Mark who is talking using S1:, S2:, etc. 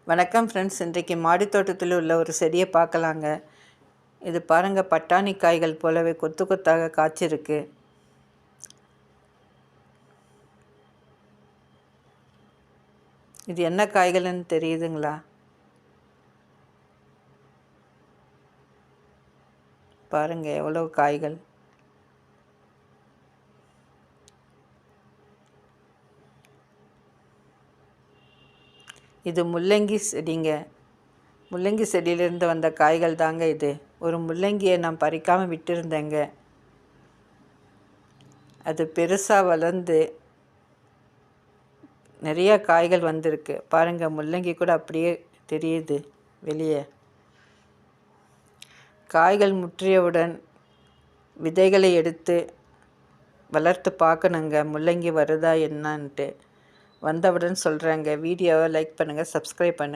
S1: வணக்கம் ஃப்ரெண்ட்ஸ், இன்றைக்கு மாடி தோட்டத்தில் உள்ள ஒரு செடியை பார்க்கலாங்க. இது பாருங்கள், பட்டாணி காய்கள் போலவே கொத்து கொத்தாக காய்ச்சிருக்கு. இது என்ன காய்கள்னு தெரியுதுங்களா? பாருங்கள் எவ்வளோ காய்கள். இது முள்ளங்கி செடிங்க. முள்ளங்கி செடியிலிருந்து வந்த காய்கள் தாங்க இது. ஒரு முள்ளங்கியை நான் பறிக்காமல் விட்டுருந்தேங்க. அது பெருசாக வளர்ந்து நிறைய காய்கள் வந்திருக்கு. பாருங்கள், முள்ளங்கி கூட அப்படியே தெரியுது வெளியே. காய்கள் முற்றியவுடன் விதைகளை எடுத்து வளர்த்து பார்க்கணுங்க, முள்ளங்கி வருதா என்னன்ட்டு. வந்தவுடன் சொல்கிறேங்க. வீடியோவை லைக் பண்ணுங்கள், சப்ஸ்கிரைப் பண்ணுங்கள்.